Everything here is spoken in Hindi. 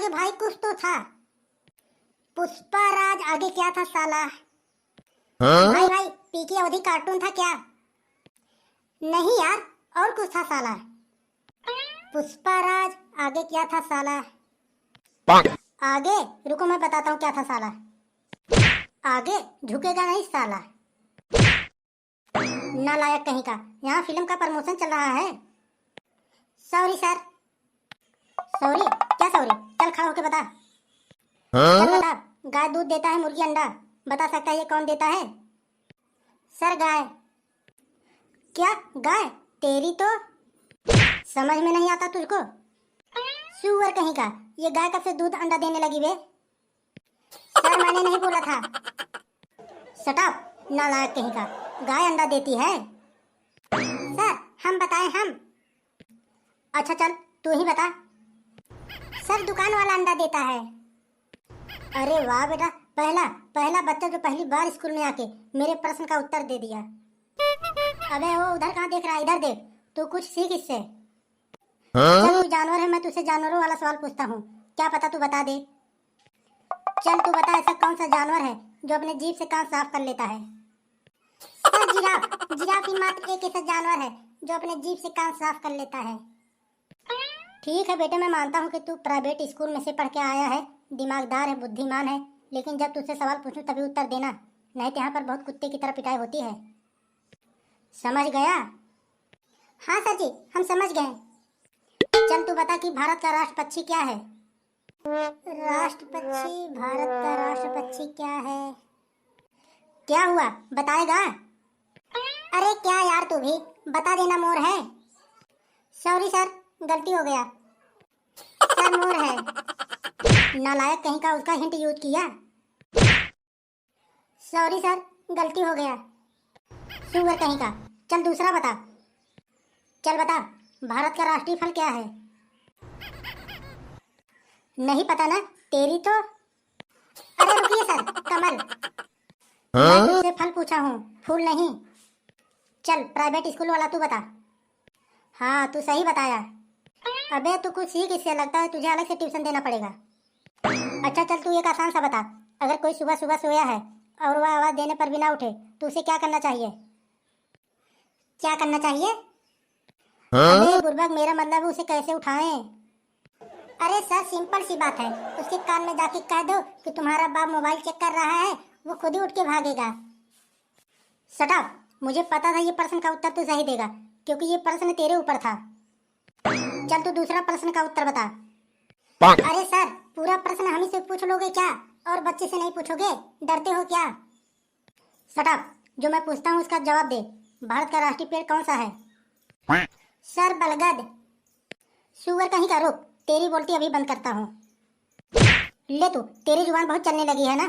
आगे भाई कुछ तो था। पुष्पा राज आगे क्या था साला? भाई भाई पीके अवधि कार्टून था क्या? नहीं यार, और कुछ था साला। पुष्पा राज आगे क्या था साला? आगे रुको मैं बताता हूँ क्या था साला। आगे झुकेगा नहीं साला। नालायक कहीं का, यहाँ फिल्म का प्रमोशन चल रहा है। Sorry sir. सॉरी क्या सॉरी? चल खड़ा होके बता। चल बता, गाय दूध देता है मुर्गी अंडा, बता सकता है ये कौन देता है? सर गाय। क्या गाय? तेरी तो समझ में नहीं आता तुझको। सुअर कहीं का, ये गाय कब से दूध अंडा देने लगी बे? सर मैंने नहीं बोला था। शट अप नालायक कहीं का, गाय अंडा देती है। सर हम बताएं हम? अच्छा चल तू ही बता। सर दुकान वाला अंडा देता है। अरे वाह बेटा, पहला पहला बच्चा जो पहली बार स्कूल में आके मेरे प्रश्न का उत्तर दे दिया। अबे वो उधर कहाँ देख रहा है? इधर देख, तू कुछ सीख इससे। चल तू जानवर है, मैं तुझसे जानवरों वाला सवाल पूछता हूँ, क्या पता तू बता दे। चल तू बता, ऐसा कौन सा जानवर है जो अपने जीभ से कान साफ कर लेता है? Sir giraffe. जिराफ ही मात्र एक ऐसा जानवर है जो अपने जीभ से कान साफ कर लेता है। ठीक है बेटे, मैं मानता हूँ कि तू प्राइवेट स्कूल में से पढ़ के आया है, दिमागदार है, बुद्धिमान है, लेकिन जब तुझसे सवाल पूछूं तभी उत्तर देना, नहीं तो यहाँ पर बहुत कुत्ते की तरह पिटाई होती है। समझ गया? हाँ सर जी हम समझ गए। चल तू बता कि भारत का राष्ट्र पक्षी क्या है? राष्ट्र पक्षी? भारत का राष्ट्र पक्षी क्या है? क्या हुआ बताएगा? अरे क्या यार तू भी बता देना। मोर है। सॉरी सर गलती हो गया। सर मोर है। नालायक कहीं का, उसका हिंट यूज किया। सॉरी सर गलती हो गया। सुअर कहीं का। चल दूसरा बता। चल बता, भारत का राष्ट्रीय फल क्या है? नहीं पता ना? तेरी तो। अरे रुकिए सर, कमल। मैं तुझसे फल पूछा हूँ, फूल नहीं। चल प्राइवेट स्कूल वाला तू बता। हाँ तू सही बताया। अबे तू कुछ सीख, इससे लगता है तुझे अलग से ट्यूशन देना पड़ेगा। अच्छा चल तू एक आसान सा बता, अगर कोई सुबह सुबह सोया है और वह आवाज देने पर भी ना उठे तो उसे क्या करना चाहिए? क्या करना चाहिए? अरे बुर्बक, मेरा मतलब उसे कैसे उठाएं? अरे सर सिंपल सी बात है, उसके कान में जाके कह दो कि तुम्हारा बाप मोबाइल चेक कर रहा है, वो खुद ही उठ के भागेगा। शट अप, मुझे पता था ये प्रश्न का उत्तर तू सही देगा, क्योंकि ये प्रश्न तेरे ऊपर था। चल तू दूसरा प्रश्न का उत्तर बता। अरे सर पूरा प्रश्न हम ही से पूछ लोगे क्या, और बच्चे से नहीं पूछोगे? डरते हो क्या? शट अप, जो मैं पूछता हूँ उसका जवाब दे। भारत का राष्ट्रीय पेड़ कौन सा है? सर बलगद। सुअर कहीं का, रुक, तेरी बोलती अभी बंद करता हूँ। ले तू, तेरी जुबान बहुत चलने लगी है ना।